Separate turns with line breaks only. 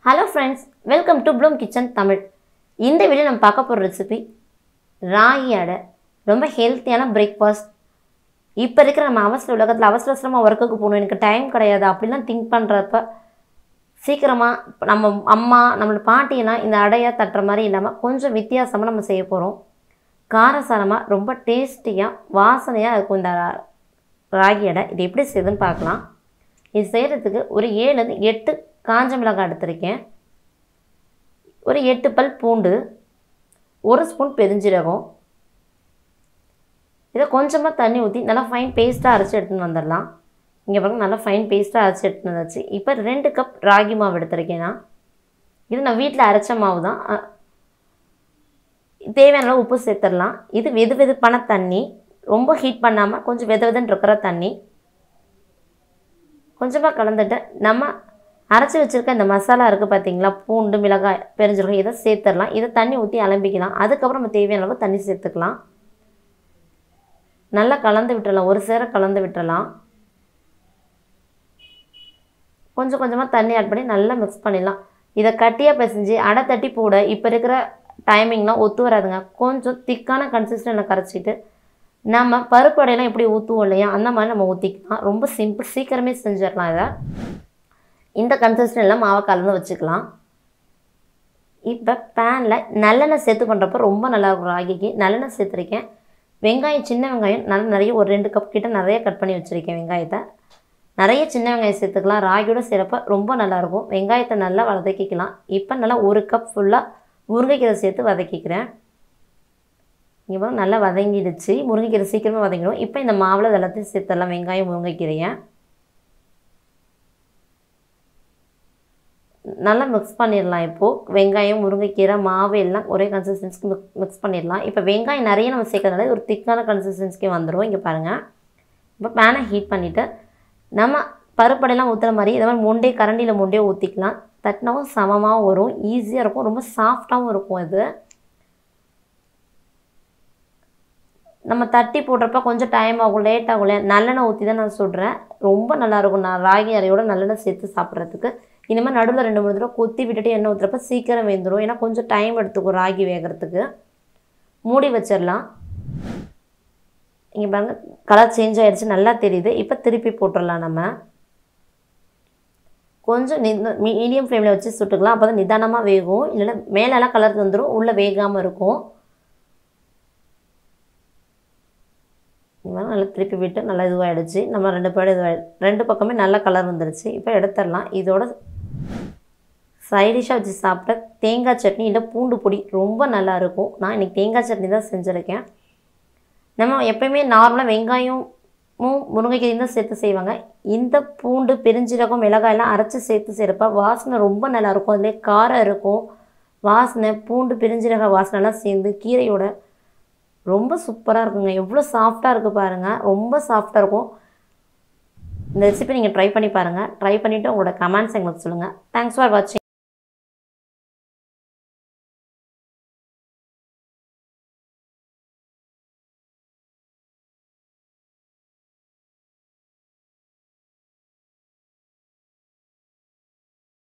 Hello friends, welcome to Bloom Kitchen Tamil. இந்த video நம்ம பார்க்க போற ரெசிபி ராகி அடை. ரொம்ப ஹெல்த்தியான பிரேக்ஃபாஸ்ட். இப்போ இருக்கிற நம்ம உலகத்துல அவசரமா வர்க்குக்கு போகணும், எனக்கு டைம் கிடையாது அப்படிலாம் திங்க் பண்றப்ப சீக்கிரமா நம்ம அம்மா நம்மளோட பாட்டி எல்லாம் இந்த அடையை தட்டுற மாதிரி இல்லாம கொஞ்சம் வித்தியாசமா நம்ம செய்ய போறோம். காரசாரமா ரொம்ப டேஸ்டியா வாசனையா இருக்கும் இந்த ராகி அடை. இது எப்படி செய்யுதுன்னு பார்க்கலாம். இது செய்யறதுக்கு ஒரு 7 ல இருந்து 8 காஞ்ச மிளகாய் எடுத்துருக்கேன். ஒரு 8 பல் பூண்டு, 1 ஸ்பூன் பெருஞ்சீரகம். இதை கொஞ்சமாக தண்ணி ஊற்றி நல்லா ஃபைன் பேஸ்ட்டாக அரைச்சி எடுத்துன்னு வந்துடலாம். இங்கே பாருங்க, நல்லா ஃபைன் பேஸ்ட்டாக அரைச்சி எடுத்துன்னு வந்தாச்சு. இப்போ 2 கப் ராகி மாவு எடுத்துருக்கேன். இது நான் வீட்டில் அரைச்ச மாவு தான். தேவையான உப்பு சேர்த்துடலாம். இது வெதுவெதுப்பான தண்ணி, ரொம்ப ஹீட் பண்ணாமல் கொஞ்சம் வெதுவெதுன்னு இருக்கிற தண்ணி. கொஞ்சமாக கலந்துட்டு நம்ம அரைச்சி வச்சுருக்க இந்த மசாலா இருக்குது பார்த்தீங்களா, பூண்டு மிளகாய் பெருஞ்சீரகம், இதை சேர்த்துடலாம். இதை தண்ணி ஊற்றி அலம்பிக்கலாம். அதுக்கப்புறம் நம்ம தேவையான அளவு தண்ணி சேர்த்துக்கலாம். நல்லா கலந்து விட்டுடலாம், ஒரு சேர கலந்து விட்டுடலாம். கொஞ்சம் கொஞ்சமாக தண்ணி ஆட் பண்ணி நல்லா மிக்ஸ் பண்ணிடலாம். இதை கட்டியாக பிசைஞ்சு அடை தட்டி போட இப்போ இருக்கிற டைமிங்லாம் ஒத்து வராதுங்க. கொஞ்சம் திக்கான கன்சிஸ்டன்சியில் கரைச்சிட்டு நம்ம பருப்பு அடையெல்லாம் எப்படி ஊற்றுவோம் இல்லையா, அந்த மாதிரி நம்ம ஊற்றிக்கலாம். ரொம்ப சிம்பிள், சீக்கிரமே செஞ்சிடலாம். இதை இந்த கன்சிஸ்டன்சியில் மாவை கலந்து வச்சுக்கலாம். இப்போ பேனில் நல்லெண்ணெய் சேர்த்து பண்ணுறப்போ ரொம்ப நல்லாயிருக்கும். ராகிக்கு நல்லெண்ணெய் சேர்த்துருக்கேன். வெங்காயம், சின்ன வெங்காயம் நல்லா நிறைய, ஒரு 2 கப் கிட்ட நிறைய கட் பண்ணி வச்சுருக்கேன். வெங்காயத்தை நிறைய சின்ன வெங்காயம் சேர்த்துக்கலாம். ராகியோட செய்கிறப்ப ரொம்ப நல்லாயிருக்கும். வெங்காயத்தை நல்லா வதக்கிக்கலாம். இப்போ நல்லா 1 கப் ஃபுல்லாக முருங்கைக்கீரை சேர்த்து வதக்கிக்கிறேன். இங்கே நல்லா வதங்கிடுச்சு. முருங்கைக்கீரை சீக்கிரமாக வதங்கிடும். இப்போ இந்த மாவில் எல்லாத்தையும் சேர்த்துடலாம். வெங்காயம், முருங்கைக்கீரையை நல்லா மிக்ஸ் பண்ணிடலாம். இப்போது வெங்காயம், முருங்கைக்கீரை, மாவு எல்லாம் ஒரே கன்சிஸ்டன்சிக்கு மிக்ஸ் பண்ணிடலாம். இப்போ வெங்காயம் நிறைய நம்ம சேர்க்கறதுனால ஒரு திக்கான கன்சிஸ்டன்சிக்கு வந்துடும். இங்கே பாருங்கள். இப்போ பேனை ஹீட் பண்ணிவிட்டு நம்ம பருப்படையெல்லாம் ஊற்றுற மாதிரி இதை மாதிரி கரண்டியில் மொண்டே ஊற்றிக்கலாம். தட்டினாவும் சமமாகவும் வரும், ஈஸியாக இருக்கும், ரொம்ப சாஃப்டாகவும் இருக்கும். இது நம்ம தட்டி போடுறப்ப கொஞ்சம் டைம் ஆகும், லேட் ஆகும். நல்லெண்ணெய் ஊற்றி தான் நான் சொல்கிறேன். ரொம்ப நல்லாயிருக்கும். நான் ராகி அரையோட நல்லெண்ணெய் சேர்த்து சாப்பிட்றதுக்கு. இந்த மாதிரி நடுவில் 2-3 தடவை கொத்தி விட்டுட்டு எண்ணெய் ஊற்றுறப்ப சீக்கிரம் வெந்துடும். ஏன்னா கொஞ்சம் டைம் எடுத்துக்கும் ராகி வேகிறதுக்கு. மூடி வச்சிடலாம். இங்கே பாருங்கள், கலர் சேஞ்ச் ஆகிடுச்சு, நல்லா தெரியுது. இப்போ திருப்பி போட்டுடலாம். நம்ம கொஞ்சம் மீடியம் ஃப்ளேமில் வச்சு சுட்டுக்கலாம். அப்போ தான் நிதானமாக வேகும். இல்லைன்னா மேலெல்லாம் கலர் வந்துடும், உள்ளே வேகாமல் இருக்கும். நல்லா திருப்பி விட்டு நல்லா இதுவாகிடுச்சு. நம்ம 2 பக்கமே நல்லா கலர் வந்துடுச்சு. இப்போ எடுத்துடலாம். இதோட சைடிஷாக வச்சு சாப்பிட்ட தேங்காய் சட்னி இல்லை பூண்டு பொடி ரொம்ப நல்லாயிருக்கும். நான் இன்றைக்கி தேங்காய் சட்னி தான் செஞ்சுருக்கேன். நம்ம எப்போயுமே நார்மலாக வெங்காயமும் முருங்கைக்கீரையும் தான் சேர்த்து செய்வாங்க. இந்த பூண்டு, பெருஞ்சீரகம், மிளகாயெல்லாம் அரைச்சி சேர்த்து செய்கிறப்ப வாசனை ரொம்ப நல்லாயிருக்கும். அதிலே காரம் இருக்கும். வாசனை பூண்டு பெருஞ்சீரக வாசனைலாம் சேர்ந்து கீரையோட ரொம்ப சூப்பராக இருக்குங்க. எவ்வளோ சாஃப்டாக இருக்குது பாருங்கள், ரொம்ப சாஃப்டாக இருக்கும். இந்த ரெசிபி நீங்கள் ட்ரை பண்ணி பாருங்கள். ட்ரை பண்ணிவிட்டு உங்களோட கமெண்ட்ஸ் எங்களுக்கு சொல்லுங்கள். தேங்க்ஸ் ஃபார் வாட்சிங்.